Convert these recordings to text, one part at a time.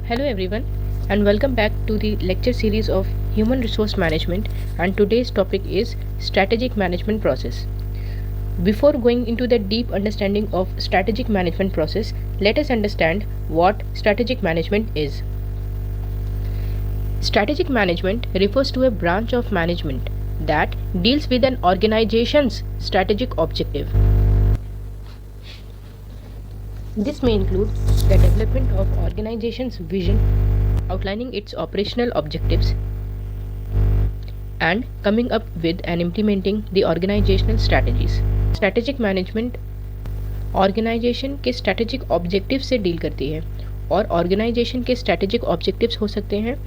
Hello everyone and welcome back to the lecture series of Human Resource Management, and today's topic is Strategic Management Process. Before going into the deep understanding of strategic management process, let us understand what strategic management is. Strategic management refers to a branch of management that deals with an organization's strategic objective. This may include the development of organization's vision, outlining its operational objectives, and coming up with and implementing the organizational strategies. Strategic management organisation के strategic objective से deal करती है, और organisation के strategic objectives हो सकते हैं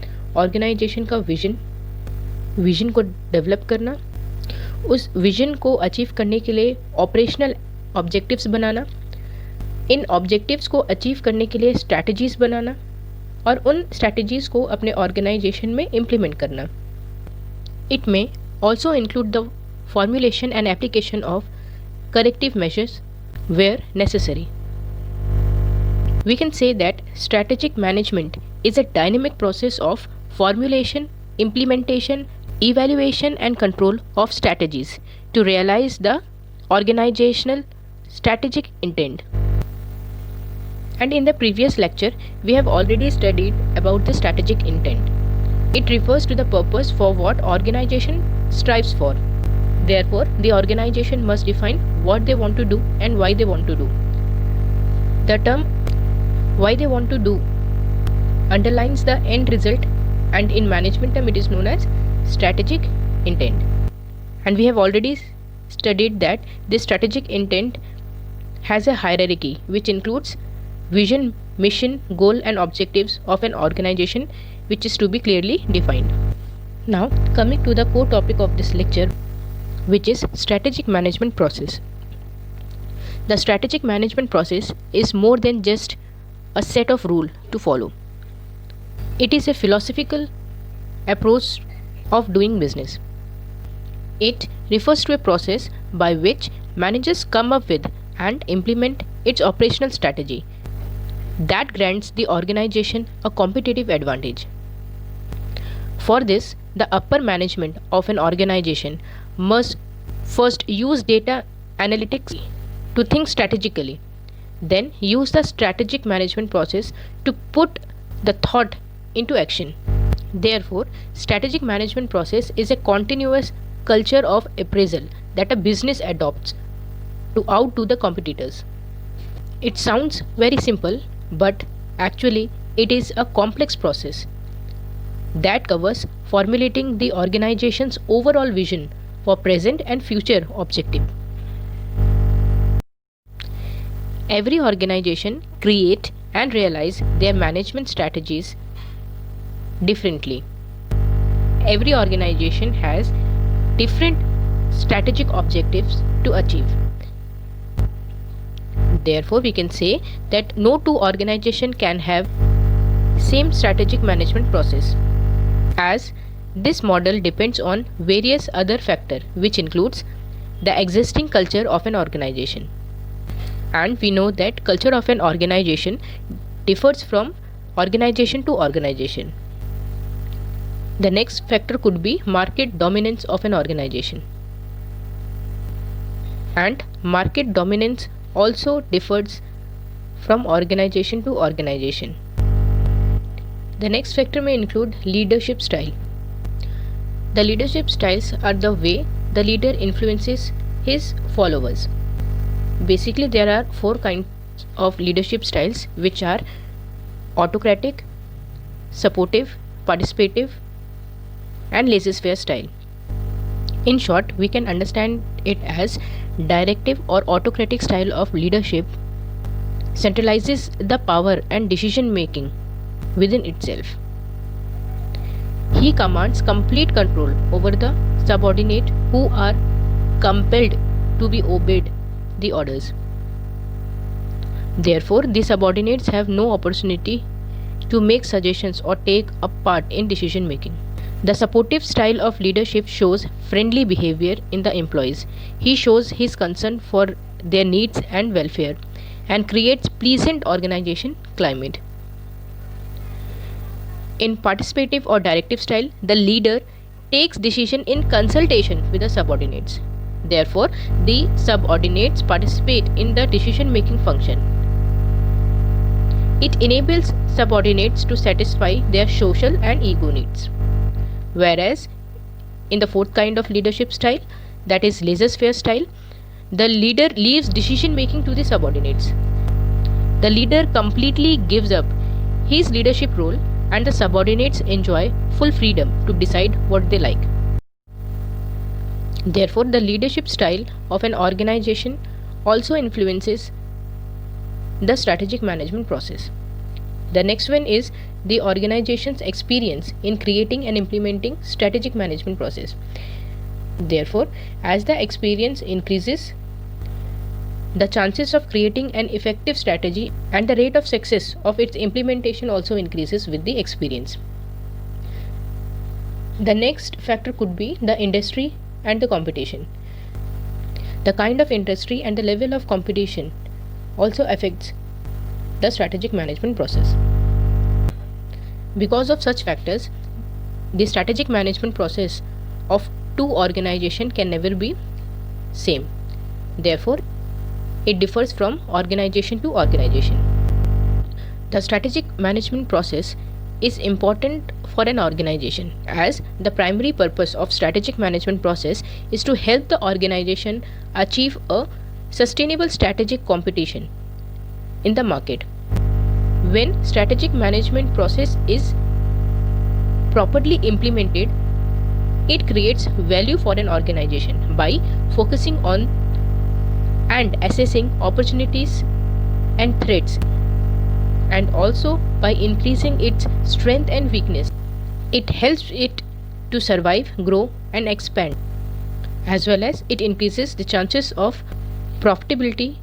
organisation का विजन को डेवलप करना, उस विजन को अचीव करने के लिए ऑपरेशनल ऑब्जेक्टिव्स बनाना, इन ऑब्जेक्टिव्स को अचीव करने के लिए स्ट्रैटेजीज बनाना और उन स्ट्रैटेजीज को अपने ऑर्गेनाइजेशन में इम्प्लीमेंट करना. It may also include the formulation and application of corrective measures where necessary. We can say that strategic management is a dynamic process of formulation, implementation, evaluation and control of strategies to realize the organizational strategic intent. And in the previous lecture, we have already studied about the strategic intent. It refers to the purpose for what organization strives for. Therefore, the organization must define what they want to do and why they want to do. The term why they want to do underlines the end result, and in management term it is known as strategic intent. And we have already studied that this strategic intent has a hierarchy which includes vision, mission, goal and objectives of an organization, which is to be clearly defined. Now, coming to the core topic of this lecture, which is strategic management process. The strategic management process is more than just a set of rules to follow. It is a philosophical approach of doing business. It refers to a process by which managers come up with and implement its operational strategy that grants the organization a competitive advantage. For this, the upper management of an organization must first use data analytics to think strategically, then use the strategic management process to put the thought into action. Therefore, strategic management process is a continuous culture of appraisal that a business adopts to outdo the competitors. It sounds very simple, but actually it is a complex process that covers formulating the organization's overall vision for present and future objective. Every organization create and realize their management strategies differently. Every organization has different strategic objectives to achieve. Therefore, we can say that no two organization can have same strategic management process, as this model depends on various other factors, which includes the existing culture of an organization. And we know that culture of an organization differs from organization to organization. The next factor could be market dominance of an organization. And market dominance also differs from organization to organization. The next factor may include leadership style. The leadership styles are the way the leader influences his followers. Basically, there are four kinds of leadership styles, which are autocratic, supportive, participative, and laissez-faire style. In short, we can understand it as directive or autocratic style of leadership centralizes the power and decision making within itself. He commands complete control over the subordinate who are compelled to be obeyed the orders. Therefore, the subordinates have no opportunity to make suggestions or take a part in decision making. The supportive style of leadership shows friendly behavior in the employees. He shows his concern for their needs and welfare and creates pleasant organization climate. In participative or directive style, the leader takes decision in consultation with the subordinates. Therefore, the subordinates participate in the decision-making function. It enables subordinates to satisfy their social and ego needs. Whereas, in the fourth kind of leadership style, that is laissez-faire style, the leader leaves decision-making to the subordinates. The leader completely gives up his leadership role and the subordinates enjoy full freedom to decide what they like. Therefore, the leadership style of an organization also influences the strategic management process. The next one is the organization's experience in creating and implementing strategic management process. Therefore, as the experience increases, the chances of creating an effective strategy and the rate of success of its implementation also increases with the experience. The next factor could be the industry and the competition. The kind of industry and the level of competition also affects the strategic management process. Because of such factors, the strategic management process of two organizations can never be same. Therefore, it differs from organization to organization. The strategic management process is important for an organization as the primary purpose of strategic management process is to help the organization achieve a sustainable strategic competition in the market. When strategic management process is properly implemented, it creates value for an organization by focusing on and assessing opportunities and threats, and also by increasing its strength and weakness. It helps it to survive, grow, and expand, as well as it increases the chances of profitability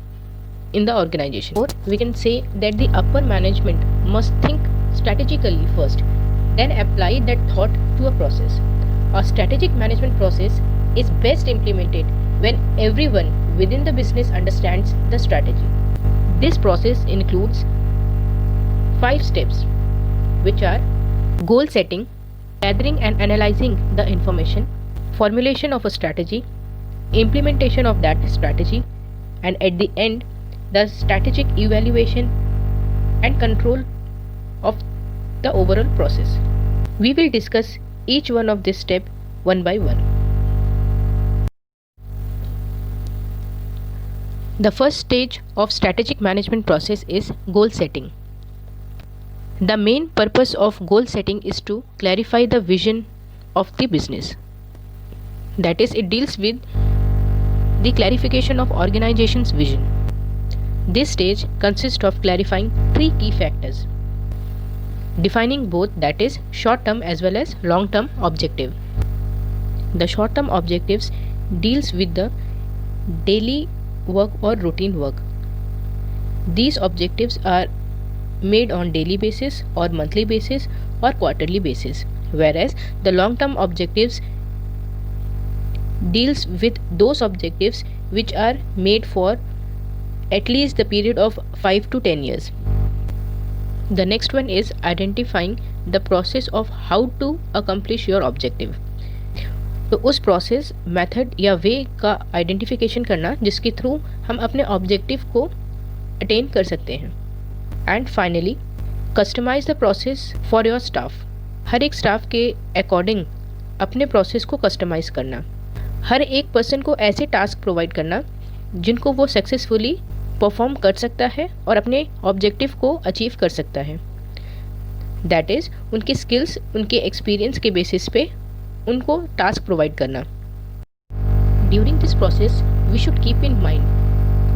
in the organization. Or we can say that the upper management must think strategically first, then apply that thought to a process. A strategic management process is best implemented when everyone within the business understands the strategy. This process includes 5 steps, which are goal setting, gathering and analyzing the information, formulation of a strategy, implementation of that strategy, and at the end, the strategic evaluation and control of the overall process. We will discuss each one of this step one by one. The first stage of strategic management process is goal setting. The main purpose of goal setting is to clarify the vision of the business. That is, it deals with the clarification of organization's vision. This stage consists of clarifying 3 key factors, defining both, that is short-term as well as long-term objective. The short-term objectives deals with the daily work or routine work. These objectives are made on daily basis or monthly basis or quarterly basis, whereas the long-term objectives deals with those objectives which are made for at least the period of 5 to 10 years. The next one is identifying the process of how to accomplish your objective. तो उस process, method या वे का identification करना जिसके through हम अपने objective को attain कर सकते हैं. And finally, customize the process for your staff. हर एक स्टाफ के अकॉर्डिंग अपने प्रोसेस को कस्टमाइज करना. हर एक पर्सन को ऐसे टास्क प्रोवाइड करना जिनको वो सक्सेसफुली परफॉर्म कर सकता है और अपने ऑब्जेक्टिव को अचीव कर सकता है. दैट इज़ उनके स्किल्स, उनके एक्सपीरियंस के बेसिस पे उनको टास्क प्रोवाइड करना. During this process we should keep in mind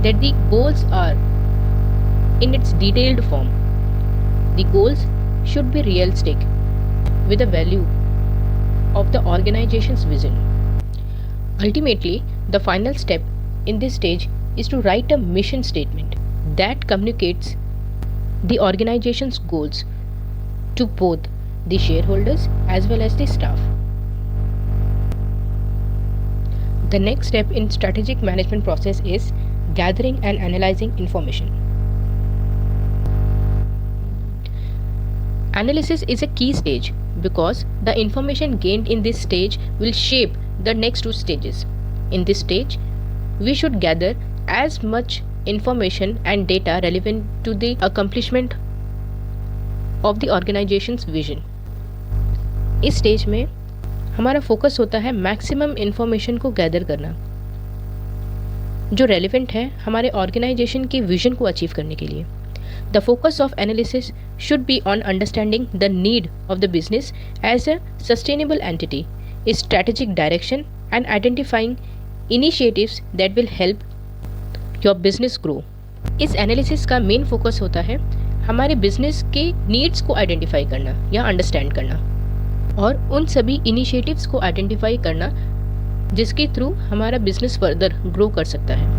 that the goals are in its detailed form. The goals should be realistic with the value of the organization's vision. Ultimately, the final step in this stage is to write a mission statement that communicates the organization's goals to both the shareholders as well as the staff. The next step in strategic management process is gathering and analyzing information. Analysis is a key stage because the information gained in this stage will shape the next two stages. In this stage, we should gather as much information and data relevant to the accomplishment of the organization's vision. इस stage में हमारा focus होता है maximum information को gather करना जो relevant है हमारे ऑर्गेनाइजेशन की विजन को अचीव करने के लिए. The focus of analysis should be on understanding the need of the business as a sustainable entity, its strategic direction, and identifying initiatives that will help your business grow. इस analysis का main focus होता है हमारे business के needs को identify करना या understand करना और उन सभी इनिशिएटिव्स को आइडेंटिफाई करना जिसके थ्रू हमारा बिजनेस फर्दर ग्रो कर सकता है.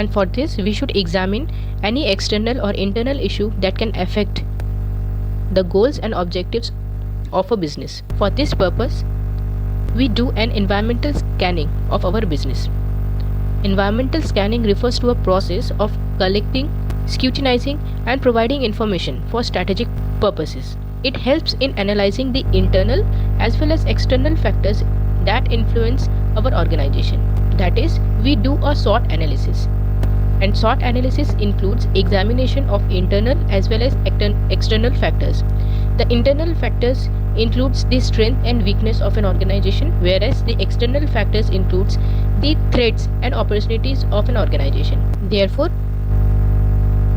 And for this, we should examine any external or internal issue that can affect the goals and objectives of a business. For this purpose, we do an environmental scanning of our business. Environmental scanning refers to a process of collecting, scrutinizing, and providing information for strategic purposes. It helps in analyzing the internal as well as external factors that influence our organization. That is, we do a SWOT analysis. And SWOT analysis includes examination of internal as well as external factors. The internal factors includes the strength and weakness of an organization, whereas the external factors includes the threats and opportunities of an organization. Therefore,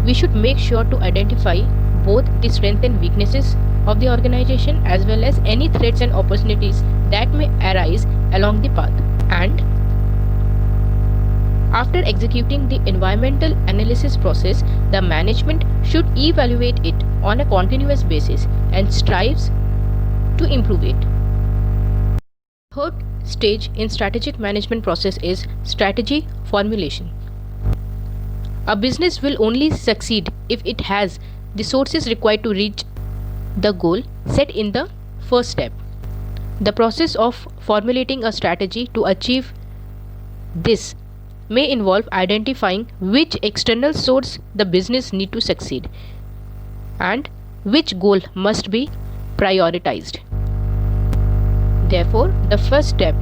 we should make sure to identify both the strengths and weaknesses of the organization as well as any threats and opportunities that may arise along the path. And after executing the environmental analysis process, the management should evaluate it on a continuous basis and strives to improve it. Third stage in strategic management process is strategy formulation. A business will only succeed if it has the sources required to reach the goal set in the first step. The process of formulating a strategy to achieve this may involve identifying which external source the business need to succeed and which goal must be prioritized. Therefore, the first step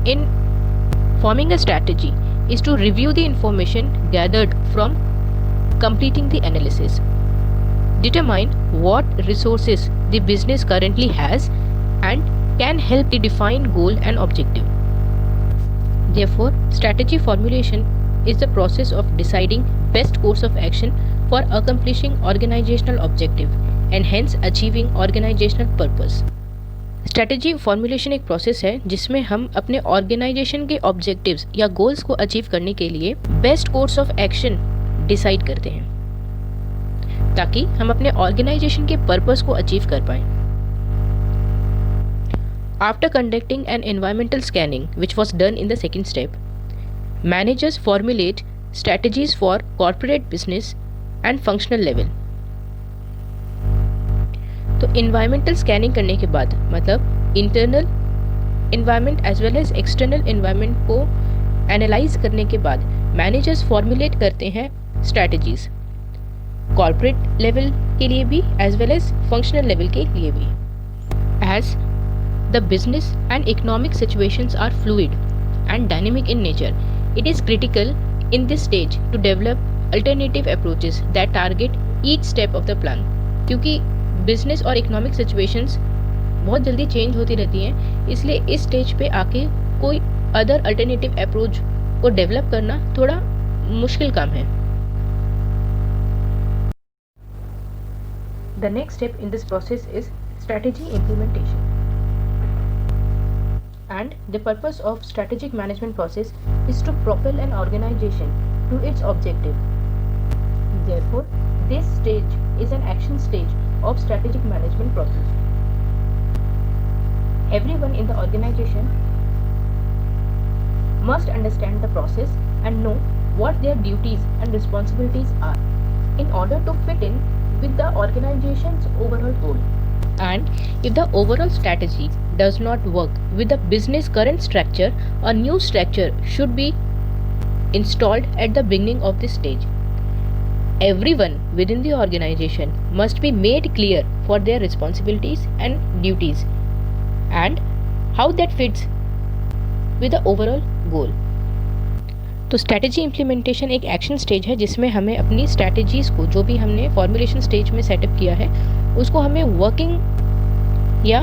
in forming a strategy is to review the information gathered from completing the analysis. Determine what resources the business currently has and can help the defined goal and objective. Therefore, strategy formulation is the process of deciding best course of action for accomplishing organizational objective and hence achieving organizational purpose. Strategy formulation एक process है जिसमें हम अपने organisation के objectives या goals को achieve करने के लिए best course of action decide करते हैं ताकि हम अपने ऑर्गेनाइजेशन के पर्पस को अचीव कर पाएं. After conducting an environmental scanning, which was done in the second step, managers formulate strategies for corporate business and functional level. तो environmental scanning करने के बाद मतलब internal environment as well as external environment को analyze करने के बाद managers formulate करते हैं strategies corporate level के लिए भी as well as functional level के लिए भी. As the business and economic situations are fluid and dynamic in nature, it is critical in this stage to develop alternative approaches that target each step of the plan. क्योंकि business और economic situations बहुत जल्दी change होती रहती हैं, इसलिए इस stage पे आके कोई अदर अल्टरनेटिव अप्रोच को डेवलप करना थोड़ा मुश्किल काम है. The next step in this process is strategy implementation. And the purpose of strategic management process is to propel an organization to its objective. Therefore, this stage is an action stage of strategic management process. Everyone in the organization must understand the process and know what their duties and responsibilities are in order to fit in with the organization's overall goal. And if the overall strategy does not work with the business current structure, a new structure should be installed at the beginning of this stage. Everyone within the organization must be made clear for their responsibilities and duties and how that fits with the overall goal. तो strategy implementation एक action stage है जिसमें हमें अपनी strategies को, जो भी हमने फॉर्मुलेशन स्टेज में सेटअप किया है, उसको हमें वर्किंग या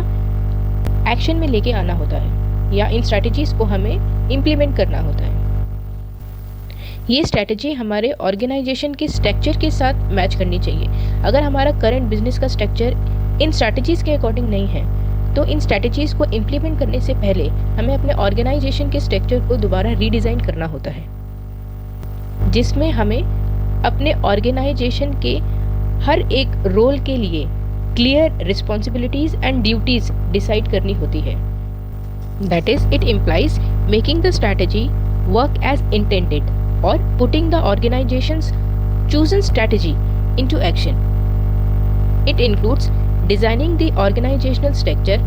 एक्शन में लेके आना होता है, या इन स्ट्रैटेजीज़ को हमें इम्प्लीमेंट करना होता है। ये स्ट्रैटेजी हमारे ऑर्गेनाइजेशन के स्ट्रक्चर के साथ मैच करनी चाहिए। अगर हमारा करंट बिजनेस का स्ट्रक्चर इन स्ट्रैटेजीज़ के अकॉर्डिंग नहीं है, तो इन स्ट्रैटेजीज़ को इम्प्लीमेंट करने से पहले हमें अपने ऑर्गेनाइजेशन के स्ट्रक्चर को दोबारा रीडिज़ाइन करना होता है, जिसमें हमें अपने ऑर्गेनाइजेशन के हर एक रोल के लिए clear responsibilities and duties decide करनी होती है। That is, it implies making the strategy work as intended और putting the organization's chosen strategy into action. It includes designing the organizational structure,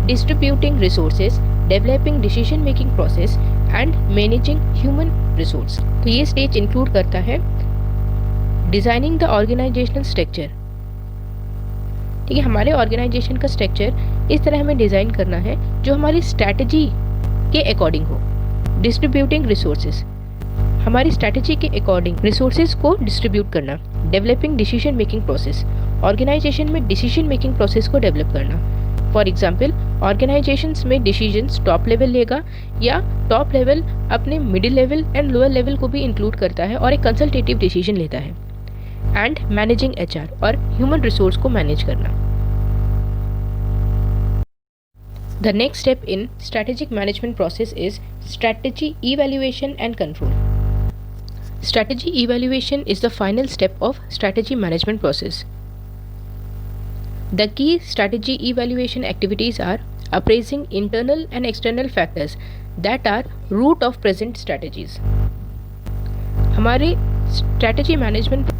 distributing resources, developing decision making process and managing human resource. तो ये stage include करता है designing the organisational structure. ठीक है, हमारे organisation का structure इस तरह हमें डिज़ाइन करना है जो हमारी स्ट्रैटेजी के अकॉर्डिंग हो। डिस्ट्रीब्यूटिंग रिसोर्सेज, हमारी स्ट्रैटेजी के अकॉर्डिंग रिसोर्सेज को डिस्ट्रीब्यूट करना। Developing decision making process, organisation में डिसीजन मेकिंग प्रोसेस को डेवलप करना। फॉर एग्जाम्पल, ऑर्गेनाइजेशंस में डिसीजंस टॉप लेवल लेगा या टॉप लेवल अपने middle level and lower level को भी इंक्लूड करता है और एक कंसल्टेटिव डिसीजन लेता है। एंड मैनेजिंग एचआर, और ह्यूमन रिसोर्स को मैनेज करना। The next step in strategic management process is strategy evaluation and control. Strategy evaluation is the final step of strategy management process. The key strategy evaluation activities are appraising internal and external factors that are root of present strategies. हमारे strategy management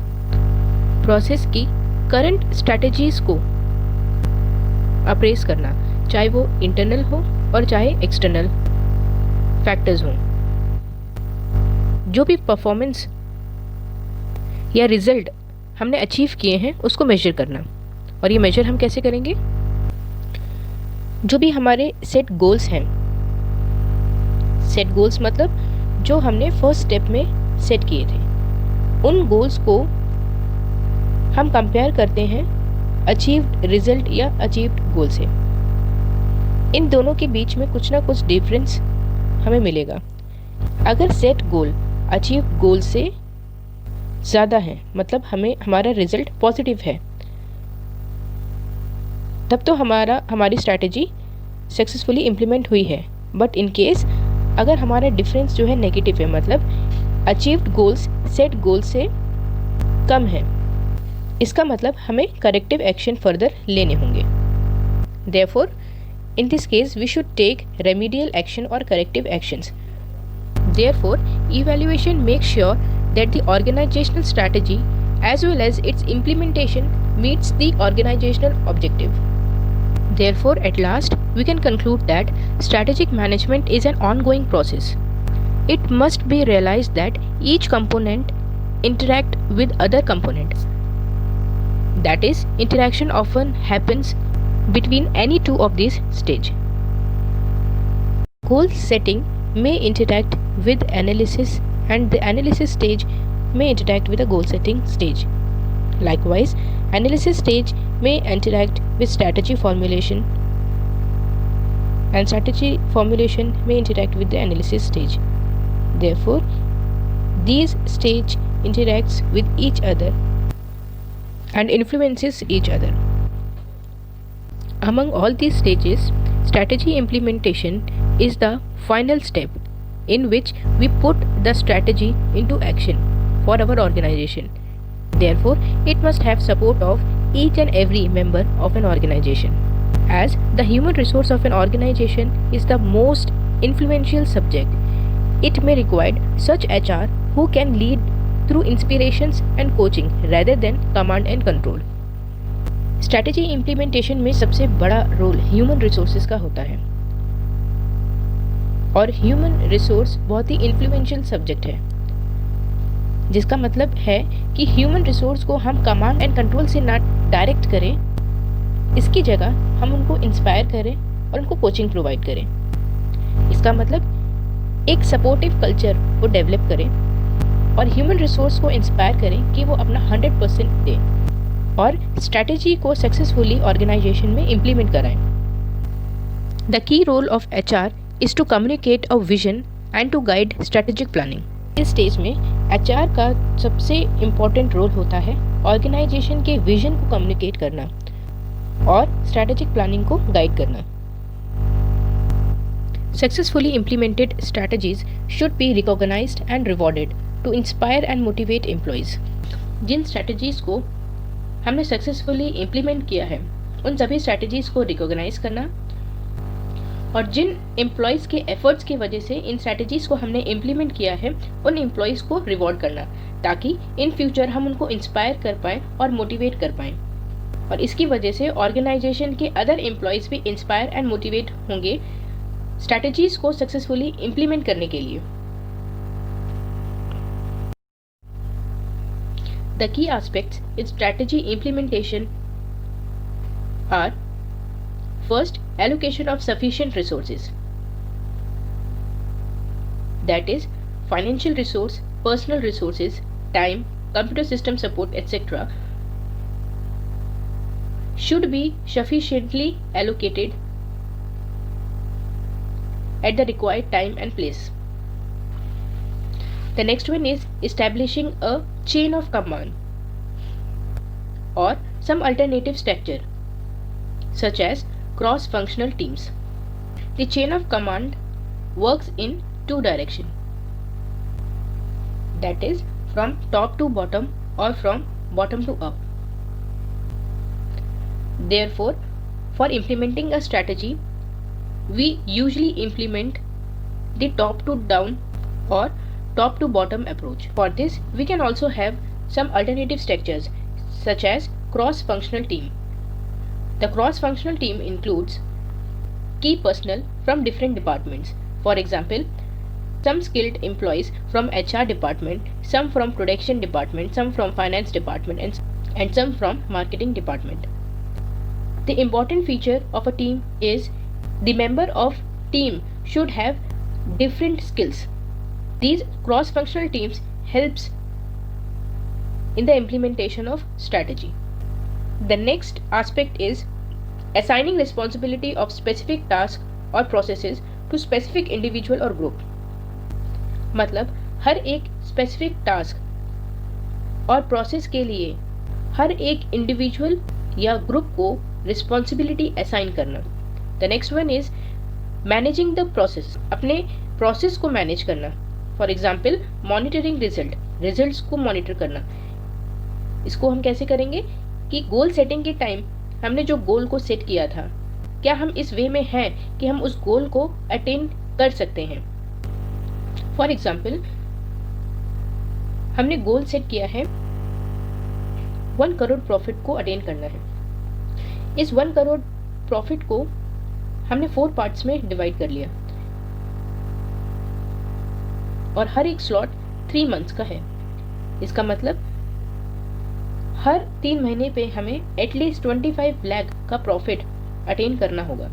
process की current strategies को appraise करना, चाहे वो internal हो और चाहे external factors हों। जो भी परफॉर्मेंस या रिजल्ट हमने अचीव किए हैं उसको मेजर करना। और ये मेजर हम कैसे करेंगे? जो भी हमारे सेट गोल्स हैं, सेट गोल्स मतलब जो हमने फर्स्ट स्टेप में सेट किए थे, उन गोल्स को हम कंपेयर करते हैं अचीव्ड रिजल्ट या अचीव्ड गोल से। इन दोनों के बीच में कुछ ना कुछ डिफरेंस हमें मिलेगा। अगर सेट गोल अचीव्ड गोल से ज़्यादा है, मतलब हमारा रिजल्ट पॉजिटिव है, तब तो हमारी स्ट्रैटेजी सक्सेसफुली इम्प्लीमेंट हुई है। बट इन केस अगर हमारा डिफरेंस जो है नेगेटिव है, मतलब अचीव्ड गोल्स सेट गोल से कम है, इसका मतलब हमें करेक्टिव एक्शन फर्दर लेने होंगे। Therefore in this case we should take remedial action or corrective actions. Therefore, evaluation makes sure that the organizational strategy as well as its implementation meets the organizational objective. Therefore, at last we can conclude that strategic management is an ongoing process. It must be realized that each component interact with other component. That is, interaction often happens between any two of these stage. Goal setting may interact with analysis and the analysis stage may interact with the goal setting stage. Likewise, analysis stage may interact with strategy formulation and strategy formulation may interact with the analysis stage. Therefore, these stage interacts with each other and influences each other. Among all these stages, strategy implementation is the final step in which we put the strategy into action for our organization. Therefore, it must have support of each and every member of an organization. As the human resource of an organization is the most influential subject, it may require such HR who can lead through inspirations and coaching rather than command and control. Strategy implementation में सबसे बड़ा role human resources का होता है और human resource बहुत ही influential subject है। जिसका मतलब है कि ह्यूमन रिसोर्स को हम कमांड एंड कंट्रोल से ना डायरेक्ट करें, इसकी जगह हम उनको इंस्पायर करें और उनको कोचिंग प्रोवाइड करें। इसका मतलब एक सपोर्टिव कल्चर वो डेवलप करें और ह्यूमन रिसोर्स को इंस्पायर करें कि वो अपना 100% दें और स्ट्रैटेजी को सक्सेसफुली ऑर्गेनाइजेशन में इम्प्लीमेंट कराएं। The key role of HR is to communicate a vision and to guide strategic planning. इस स्टेज में HR का सबसे इम्पॉर्टेंट रोल होता है ऑर्गेनाइजेशन के विजन को कम्युनिकेट करना और स्ट्रैटेजिक प्लानिंग को गाइड करना। Successfully implemented strategies should be recognized and rewarded to inspire and motivate employees. जिन स्ट्रैटेजीज़ को हमने सक्सेसफुली इम्प्लीमेंट किया है उन सभी स्ट्रैटेजीज़ को रिकॉग्नाइज करना और जिन एम्प्लॉयज़ के एफर्ट्स की वजह से इन स्ट्रैटेजीज़ को हमने इम्प्लीमेंट किया है उन एम्प्लॉयज़ को रिवॉर्ड करना ताकि इन फ्यूचर हम उनको इंस्पायर कर पाएँ और मोटिवेट कर पाएँ और इसकी वजह से ऑर्गेनाइजेशन के अदर एम्प्लॉयज़ भी इंस्पायर एंड मोटिवेट होंगे स्ट्रैटेजीज को सक्सेसफुली इम्प्लीमेंट करने के लिए। The key aspects in strategy implementation are first, allocation of sufficient resources, that is financial resource, personal resources, time, computer system support etc. should be sufficiently allocated at the required time and place. The next one is establishing a chain of command or some alternative structure such as cross-functional teams. The chain of command works in two directions, that is from top to bottom or from bottom to up. Therefore, for implementing a strategy, we usually implement the top to down or top to bottom approach. For this, we can also have some alternative structures such as cross-functional team. The cross-functional team includes key personnel from different departments. For example, some skilled employees from HR department, some from production department, some from finance department and some from marketing department. The important feature of a team is the member of team should have different skills. These cross-functional teams helps in the implementation of strategy. The next aspect is assigning responsibility of specific tasks or processes to specific individual or group. मतलब हर एक specific task और process के लिए हर एक individual या group को responsibility assign करना। The next one is managing the process, अपने प्रोसेस को मैनेज करना। फॉर एग्जाम्पल मॉनिटरिंग रिजल्ट्स को मॉनिटर करना। इसको हम कैसे करेंगे कि गोल सेटिंग के टाइम हमने जो गोल को सेट किया था क्या हम इस वे में हैं कि हम उस गोल को अटेन कर सकते हैं। फॉर एग्जाम्पल हमने गोल सेट किया है 1 करोड़ प्रॉफिट को अटेन करना है। इस 1 करोड़ प्रॉफिट को हमने 4 पार्ट्स में डिवाइड कर लिया और हर एक स्लॉट 3 मंथ्स का है। इसका मतलब हर 3 महीने पे हमें एटलीस्ट 25 लाख का प्रॉफिट अटेन करना होगा।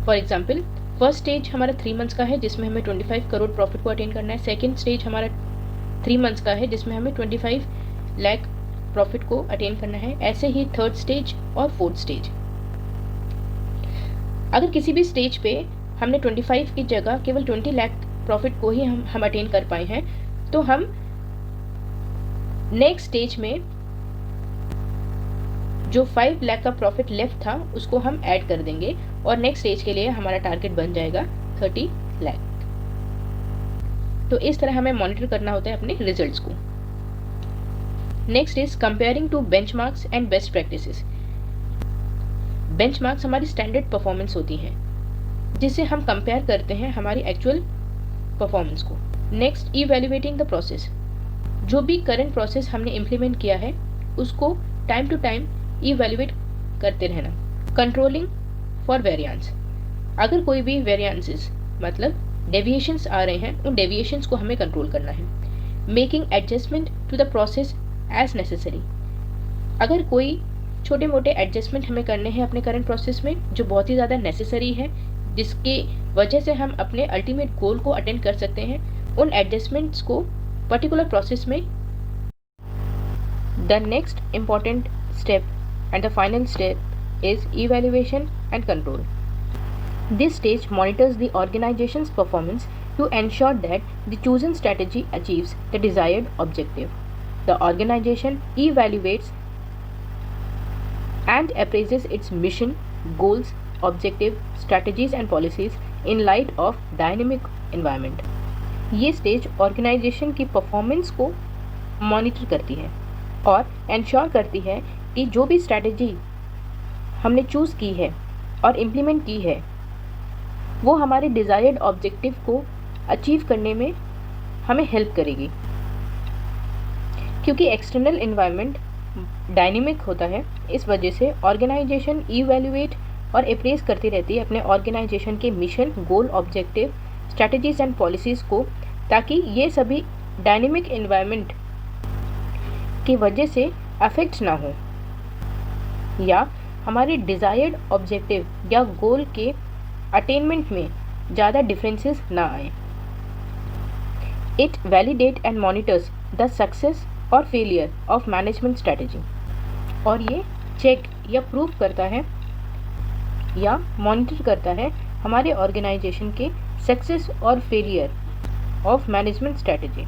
फॉर एग्जाम्पल फर्स्ट स्टेज हमारा 3 मंथ्स का है जिसमें हमें 25 करोड़ प्रॉफिट को अटेन करना है। सेकेंड स्टेज हमारा 3 मंथ्स का है जिसमें हमें 25 लाख प्रॉफिट को अटेन करना है। ऐसे ही थर्ड स्टेज और फोर्थ स्टेज। अगर किसी भी स्टेज पे हमने 25 की जगह केवल 20 लाख प्रॉफिट को ही हम अटेन कर पाए हैं तो हम नेक्स्ट स्टेज में जो 5 लाख का प्रॉफिट लेफ्ट था उसको हम ऐड कर देंगे और नेक्स्ट स्टेज के लिए हमारा टारगेट बन जाएगा 30 लाख। तो इस तरह हमें मॉनिटर करना होता है अपने रिजल्ट्स को। Next is comparing to benchmarks and best practices. Benchmarks हमारी स्टैंडर्ड परफॉर्मेंस होती है जिससे हम कंपेयर करते हैं हमारी एक्चुअल परफॉर्मेंस को। नेक्स्ट इवैल्यूएटिंग द प्रोसेस, जो भी करंट प्रोसेस हमने इम्प्लीमेंट किया है उसको टाइम टू टाइम इवैल्यूएट करते रहना। कंट्रोलिंग फॉर वेरिएंस, अगर कोई भी वेरिएंसेस मतलब डेविएशंस आ रहे हैं, उन डेविएशंस को हमें कंट्रोल करना है। Making adjustment to the process as necessary, अगर कोई छोटे मोटे एडजस्टमेंट हमें करने हैं अपने करंट प्रोसेस में जो बहुत ही ज़्यादा नेसेसरी है, जिसके वजह से हम अपने अल्टीमेट गोल को अटेंड कर सकते हैं, उन एडजस्टमेंट्स को पर्टिकुलर प्रोसेस में the next important step and the final step is evaluation and control. This stage monitors the organization's performance to ensure that the chosen strategy achieves the desired objective. The organization evaluates and appraises its mission, goals, objective, strategies and policies in light of dynamic environment. ये stage organisation की performance को monitor करती है और ensure करती है कि जो भी स्ट्रैटेजी हमने चूज़ की है और इम्प्लीमेंट की है वो हमारे डिज़ायर्ड ऑब्जेक्टिव को अचीव करने में हमें हेल्प करेगी. क्योंकि एक्सटर्नल एनवायरनमेंट डायनेमिक होता है, इस वजह से ऑर्गेनाइजेशन इवैल्यूएट और अप्रेज करती रहती है अपने ऑर्गेनाइजेशन के mission, goal, objective, strategies and policies को, ताकि ये सभी डायनेमिक एनवायरनमेंट की वजह से अफेक्ट ना हो या हमारे डिज़ायर्ड ऑब्जेक्टिव या गोल के अटेनमेंट में ज़्यादा डिफरेंसेस ना आए. It validate and monitors the success और फेलियर ऑफ मैनेजमेंट स्ट्रैटेजी, और ये चेक या प्रूव करता है या मॉनिटर करता है हमारे ऑर्गेनाइजेशन के सक्सेस और फेलियर ऑफ मैनेजमेंट स्ट्रैटेजी.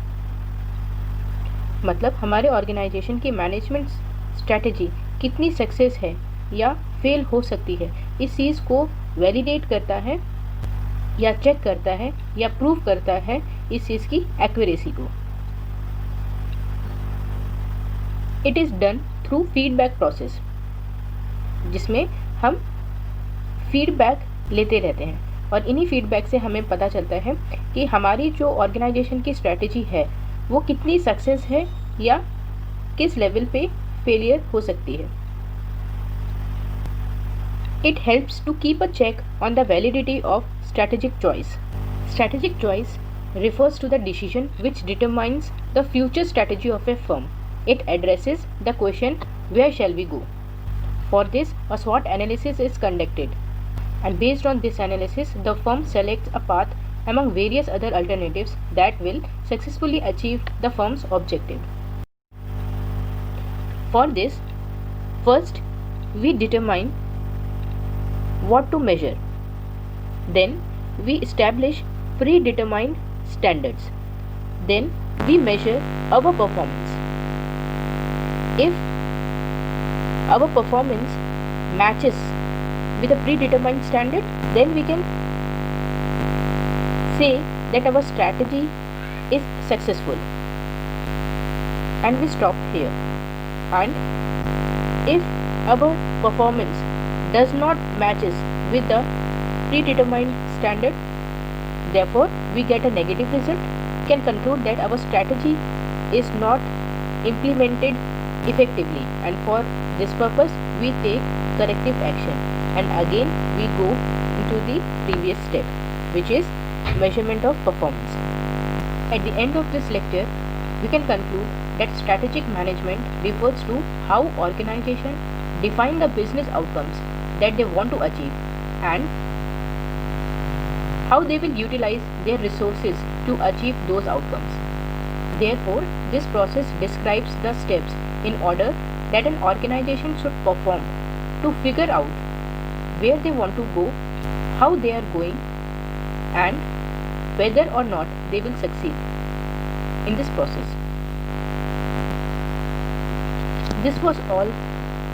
मतलब हमारे ऑर्गेनाइजेशन की मैनेजमेंट स्ट्रैटेजी कितनी सक्सेस है या फेल हो सकती है, इस चीज़ को वैलिडेट करता है या चेक करता है या प्रूव करता है इस चीज़ की एक्यूरेसी को. It is done through feedback process, जिसमें हम फीडबैक लेते रहते हैं और इन्हीं फीडबैक से हमें पता चलता है कि हमारी जो ऑर्गेनाइजेशन की स्ट्रैटेजी है वो कितनी सक्सेस है या किस लेवल पे फेलियर हो सकती है. It helps to keep a check on the validity of strategic choice. Strategic choice refers to the decision which determines the future strategy of a firm. It addresses the question, where shall we go? For this, a SWOT analysis is conducted, and based on this analysis, the firm selects a path among various other alternatives that will successfully achieve the firm's objective. For this, first we determine what to measure. Then we establish predetermined standards. Then we measure our performance. If our performance matches with a predetermined standard, then we can say that our strategy is successful, and we stop here. And if our performance does not matches with the predetermined standard, therefore we get a negative result, we can conclude that our strategy is not implemented effectively, and for this purpose we take corrective action, and again we go into the previous step, which is measurement of performance. At the end of this lecture, we can conclude that strategic management refers to how organization define the business outcomes that they want to achieve and how they will utilize their resources to achieve those outcomes. Therefore, this process describes the steps in order that an organization should perform to figure out where they want to go, how they are going, and whether or not they will succeed in this process. This was all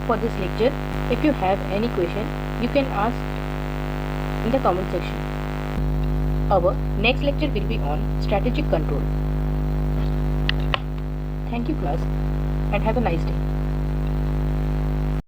for this lecture. If you have any question, you can ask in the comment section. Our next lecture will be on strategic control. Thank you class, and have a nice day.